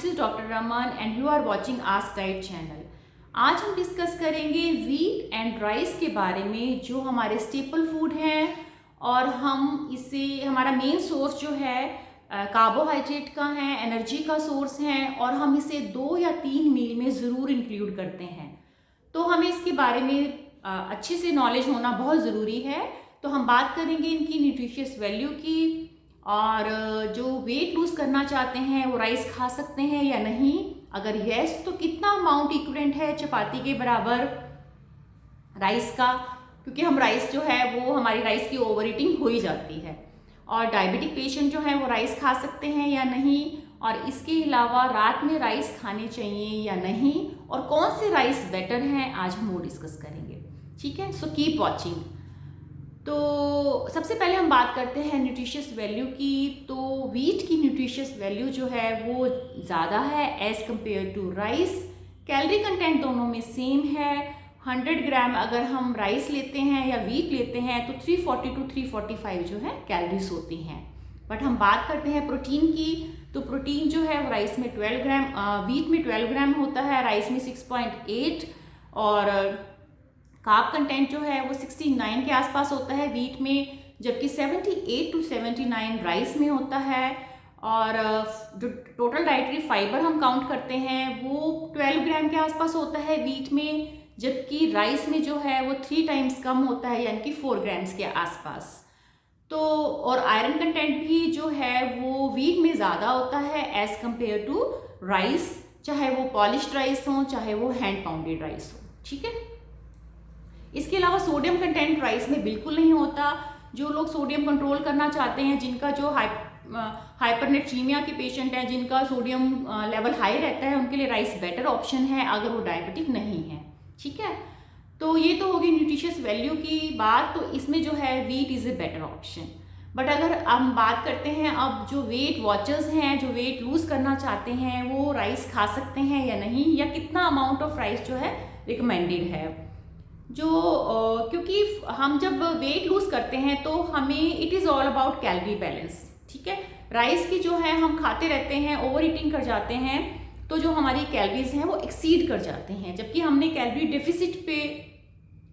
This is doctor Raman and you are watching ask diet channel. आज हम discuss करेंगे wheat and rice के बारे में, जो हमारे स्टेपल फूड हैं और हम इसे हमारा मेन सोर्स जो है कार्बोहाइड्रेट का है, एनर्जी का सोर्स है, और हम इसे 2 या 3 मील में ज़रूर इंक्लूड करते हैं। तो हमें इसके बारे में अच्छे से नॉलेज होना बहुत ज़रूरी है। तो हम बात करेंगे इनकी न्यूट्रिशियस वैल्यू की, और जो वेट लूज़ करना चाहते हैं वो राइस खा सकते हैं या नहीं, अगर यस तो कितना अमाउंट इक्विवेलेंट है चपाती के बराबर राइस का, क्योंकि हम राइस जो है वो हमारी राइस की ओवर ईटिंग हो ही जाती है। और डायबिटिक पेशेंट जो है वो राइस खा सकते हैं या नहीं, और इसके अलावा रात में राइस खाने चाहिए या नहीं, और कौन से राइस बेटर हैं आज हम वो डिस्कस करेंगे। ठीक है, सो कीप वॉचिंग। तो सबसे पहले हम बात करते हैं न्यूट्रिशियस वैल्यू की। तो व्हीट की न्यूट्रिशियस वैल्यू जो है वो ज़्यादा है as compare to rice. Calorie content दोनों में सेम है। 100 ग्राम अगर हम राइस लेते हैं या व्हीट लेते हैं तो 340 to 345 जो है कैलोरीज होती हैं। बट हम बात करते हैं प्रोटीन की, तो प्रोटीन जो है वो राइस में 12 ग्राम, व्हीट में 12 ग्राम होता है, राइस में 6.8, और कार्ब कंटेंट जो है वो 69 के आसपास होता है व्हीट में, जबकि 78 to 79 राइस में होता है। और जो टोटल डाइटरी फाइबर हम काउंट करते हैं वो 12 ग्राम के आसपास होता है व्हीट में, जबकि राइस में जो है वो 3 टाइम्स कम होता है, यानी कि 4 ग्राम्स के आसपास। तो और आयरन कंटेंट भी जो है वो व्हीट में ज़्यादा होता है एज़ कम्पेयर टू राइस, चाहे वो पॉलिश्ड राइस हो चाहे वो हैंड पाउंडेड राइस हो। ठीक है, इसके अलावा सोडियम कंटेंट राइस में बिल्कुल नहीं होता। जो लोग सोडियम कंट्रोल करना चाहते हैं, जिनका जो हाइपरनेट्रीमिया के पेशेंट हैं, जिनका सोडियम लेवल हाई रहता है, उनके लिए राइस बेटर ऑप्शन है अगर वो डायबिटिक नहीं है। ठीक है, तो ये तो होगी न्यूट्रिशियस वैल्यू की बात। तो इसमें जो है wheat is a better option. But अगर हम बात करते हैं अब जो वेट वॉचर्स हैं, जो वेट लूज़ करना चाहते हैं, वो राइस खा सकते हैं या नहीं, या कितना अमाउंट ऑफ राइस जो है रिकमेंडेड है। जो क्योंकि हम जब वेट लूज़ करते हैं तो हमें it is all about calorie balance. ठीक है, राइस की जो है हम खाते रहते हैं, ओवर ईटिंग कर जाते हैं, तो जो हमारी कैलोरीज हैं वो एक्सीड कर जाते हैं, जबकि हमने कैलोरी डेफिसिट पे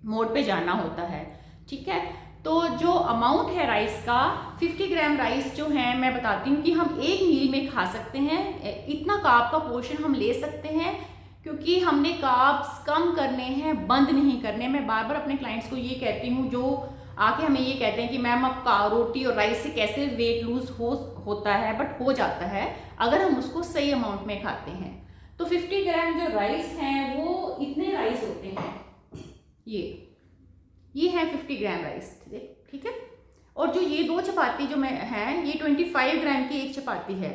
मोड पे जाना होता है। ठीक है, तो जो अमाउंट है राइस का, 50 ग्राम राइस जो है मैं बताती हूँ कि हम एक मील में खा सकते हैं। इतना कार्ब का पोर्शन हम ले सकते हैं, क्योंकि हमने कार्ब्स कम करने हैं, बंद नहीं करने। मैं बार बार अपने क्लाइंट्स को ये कहती हूँ जो आके हमें ये कहते हैं कि मैम अब रोटी और राइस से कैसे वेट लूज होता है, बट हो जाता है अगर हम उसको सही अमाउंट में खाते हैं। तो 50 ग्राम जो राइस हैं वो इतने राइस होते हैं, ये है 50 ग्राम राइस। ठीक है, और जो ये 2 चपाती जो मैं है, ये 25 ग्राम की एक चपाती है।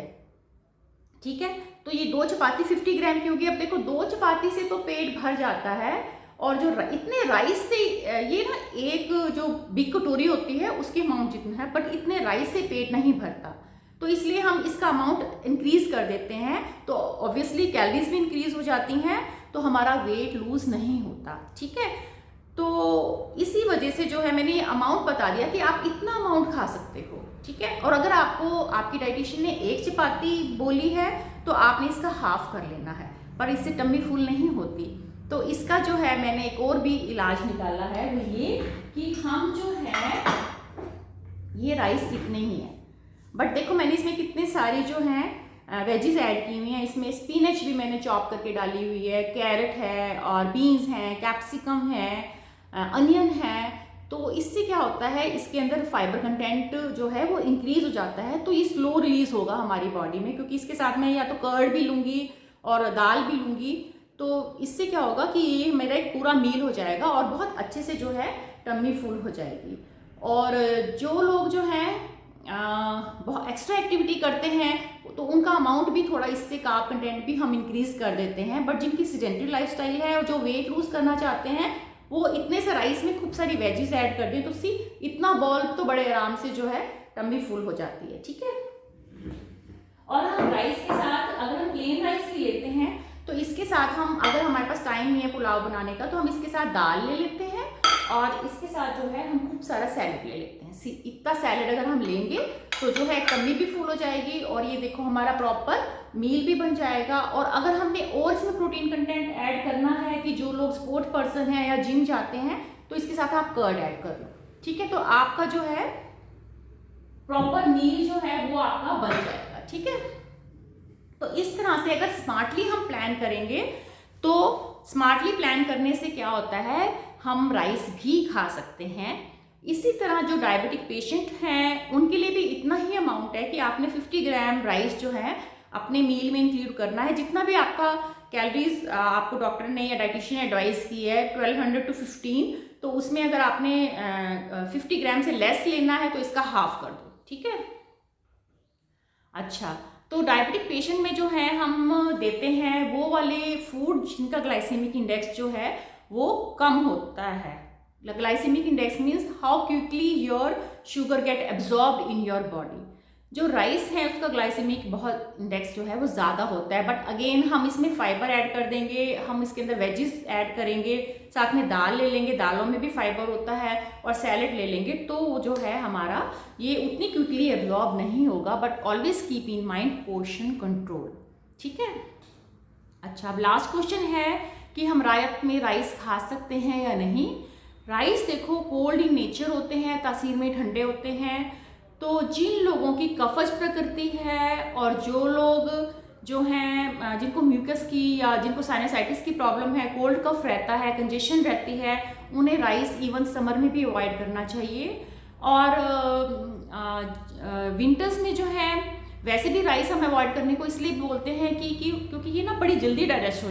ठीक है, तो ये 2 चपाती 50 ग्राम की होगी। अब देखो 2 चपाती से तो पेट भर जाता है, और जो इतने राइस से ये ना एक जो बिग कटोरी होती है उसकी अमाउंट जितना है, बट इतने राइस से पेट नहीं भरता। तो इसलिए हम इसका अमाउंट इंक्रीज कर देते हैं, तो ऑब्वियसली कैलोरीज भी इंक्रीज हो जाती हैं, तो हमारा वेट लूज नहीं होता। ठीक है, तो इसी वजह से जो है मैंने अमाउंट बता दिया कि आप इतना अमाउंट खा सकते हो। ठीक है, और अगर आपको आपकी डाइटिशियन ने 1 चपाती बोली है तो आपने इसका हाफ कर लेना है, पर इससे टम्मी फुल नहीं होती। तो इसका जो है मैंने एक और भी इलाज निकाला है, वो ये कि हम जो है ये राइस कितने ही हैं, बट देखो मैंने इसमें कितने सारी जो हैं वेजीज ऐड की हुई हैं। इसमें स्पिनच भी मैंने चॉप करके डाली हुई है, कैरेट है, और बीन्स हैं, कैप्सिकम है, अनियन है। तो इससे क्या होता है, इसके अंदर फाइबर कंटेंट जो है वो इंक्रीज हो जाता है, तो ये स्लो रिलीज होगा हमारी बॉडी में, क्योंकि इसके साथ मैं या तो कर्ड भी लूँगी और दाल भी लूँगी। तो इससे क्या होगा कि ये मेरा एक पूरा मील हो जाएगा और बहुत अच्छे से जो है टम्मी फुल हो जाएगी। और जो लोग जो हैं बहुत एक्स्ट्रा एक्टिविटी करते हैं तो उनका अमाउंट भी थोड़ा, इससे कार्ब कंटेंट भी हम इंक्रीज कर देते हैं। बट जिनकी सीडेंटरी लाइफस्टाइल है और जो वेट लूज करना चाहते हैं, वो इतने से राइस में खूब सारी वेजीज ऐड कर दें, तो सी इतना बॉल तो बड़े आराम से जो है टम्मी फुल हो जाती है। ठीक है, और हम राइस के साथ अगर हम प्लेन राइस भी लेते हैं तो इसके साथ हम, अगर हमारे पास टाइम नहीं है पुलाव बनाने का, तो हम इसके साथ दाल ले लेते हैं, और इसके साथ जो है हम खूब सारा सैलेड ले लेते हैं। इतना सैलेड अगर हम लेंगे तो जो है टम्मी भी फुल हो जाएगी, और ये देखो हमारा प्रॉपर मील भी बन जाएगा। और अगर हमने और इसमें प्रोटीन कंटेंट ऐड करना है कि जो लोग स्पोर्ट पर्सन हैं या जिम जाते हैं, तो इसके साथ आप कर्ड ऐड कर लो, ठीक है। तो आपका जो है प्रॉपर मील जो है वो आपका बन जाएगा, ठीक है। तो इस तरह से अगर स्मार्टली हम प्लान करेंगे, तो स्मार्टली प्लान करने से क्या होता है, हम राइस भी खा सकते हैं। इसी तरह जो डायबिटिक पेशेंट हैं उनके लिए भी इतना ही अमाउंट है कि आपने 50 ग्राम राइस जो है अपने मील में इंक्लूड करना है। जितना भी आपका कैलोरीज आपको डॉक्टर ने या डाइटिशियन एडवाइस की है 1200 to 15, तो उसमें अगर आपने 50 ग्राम से लेस लेना है तो इसका हाफ कर दो, ठीक है। अच्छा, तो डायबिटिक पेशेंट में जो है हम देते हैं वो वाले फूड जिनका ग्लाइसेमिक इंडेक्स जो है वो कम होता है। Glycemic index means how quickly your sugar get absorbed in your body. जो राइस है उसका ग्लाइसेमिक बहुत इंडेक्स जो है वो ज़्यादा होता है, बट अगेन हम इसमें फाइबर ऐड कर देंगे, हम इसके अंदर वेजिस ऐड करेंगे, साथ में दाल ले लेंगे, दालों में भी फाइबर होता है, और सैलेड ले लेंगे, तो जो है हमारा ये उतनी क्विकली एब्जॉर्ब नहीं होगा। But always keep in mind portion control, ठीक है। अच्छा, अब लास्ट क्वेश्चन है कि हम रात में राइस खा सकते हैं या नहीं। राइस देखो कोल्ड इन नेचर होते हैं, तासीर में ठंडे होते हैं। तो जिन लोगों की कफज प्रकृति है और जो लोग जो हैं जिनको म्यूकस की या जिनको साइनसाइटिस की प्रॉब्लम है, कोल्ड कफ रहता है, कंजेशन रहती है, उन्हें राइस इवन समर में भी अवॉइड करना चाहिए। और विंटर्स में जो है वैसे भी राइस हम अवॉइड करने को इसलिए बोलते हैं कि क्योंकि ये ना बड़ी जल्दी डाइजेस्ट हो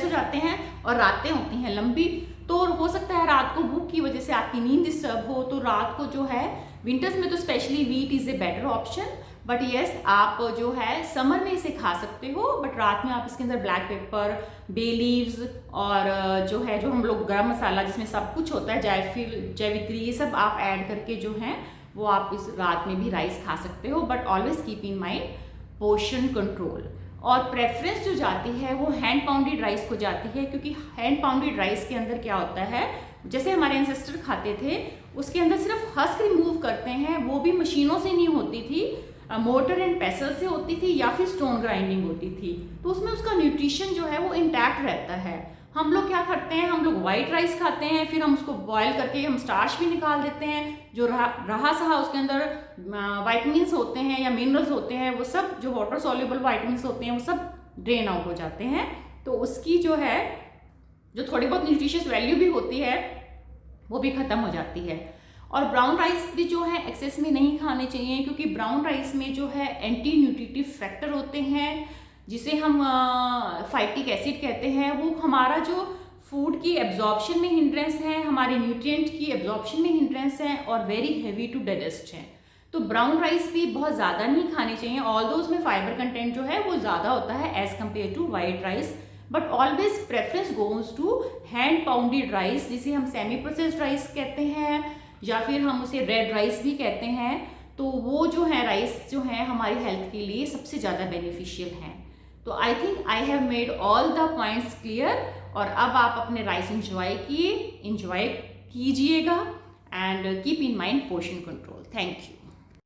जाते हैं, और रातें होती हैं लंबी, तो हो सकता है रात को भूख की वजह से आपकी नींद डिस्टर्ब हो। तो रात को जो है विंटर्स में तो specially wheat is a better option, but yes आप जो है समर में इसे खा सकते हो, बट रात में आप इसके अंदर ब्लैक पेपर, बे लीव्स और जो है जो हम लोग गरम मसाला जिसमें सब कुछ होता है, जायफल, जैवित्री, ये सब आप ऐड करके जो है वो आप इस रात में भी राइस खा सकते हो। But always keep in mind portion control. और प्रेफरेंस जो जाती है वो हैंड पाउंडेड राइस को जाती है, क्योंकि हैंड पाउंडेड राइस के अंदर क्या होता है, जैसे हमारे एंसेस्टर खाते थे उसके अंदर सिर्फ हस्क रिमूव करते हैं, वो भी मशीनों से नहीं होती थी, मोटर एंड पेसल से होती थी या फिर स्टोन ग्राइंडिंग होती थी, तो उसमें उसका न्यूट्रिशन जो है वो इंटैक्ट रहता है। हम लोग क्या करते हैं, हम लोग वाइट राइस खाते हैं, फिर हम उसको बॉयल करके हम स्टार्च भी निकाल देते हैं, जो रहा सहा उसके अंदर वाइटमिन्स होते हैं या मिनरल्स होते हैं, वो सब जो वाटर सॉल्युबल वाइटमिन्स होते हैं वो सब ड्रेन आउट हो जाते हैं। तो उसकी जो है जो थोड़ी बहुत न्यूट्रिशियस वैल्यू भी होती है वो भी ख़त्म हो जाती है। और ब्राउन राइस भी जो है एक्सेस में नहीं खाने चाहिए, क्योंकि ब्राउन राइस में जो है एंटी न्यूट्रिटिव फैक्टर होते हैं, जिसे हम फाइटिक एसिड कहते हैं। वो हमारा जो फूड की एब्जॉर्प्शन में हिंड्रेंस है, हमारे न्यूट्रिएंट की एब्जॉर्प्शन में हिंड्रेंस है, और वेरी हैवी टू डाइजेस्ट है। तो ब्राउन राइस भी बहुत ज़्यादा नहीं खाने चाहिए, ऑल्दो उसमें फाइबर कंटेंट जो है वो ज़्यादा होता है as compare to white rice. But always preference goes to hand pounded rice, जिसे हम सेमी प्रोसेस्ड राइस कहते हैं या फिर हम उसे रेड राइस भी कहते हैं। तो वो जो है राइस जो है हमारी हेल्थ के लिए सबसे ज़्यादा बेनिफिशियल हैं। तो I think I have made all the points clear, और अब आप अपने राइस इंजॉय कीजिएगा and keep in mind portion control. Thank you.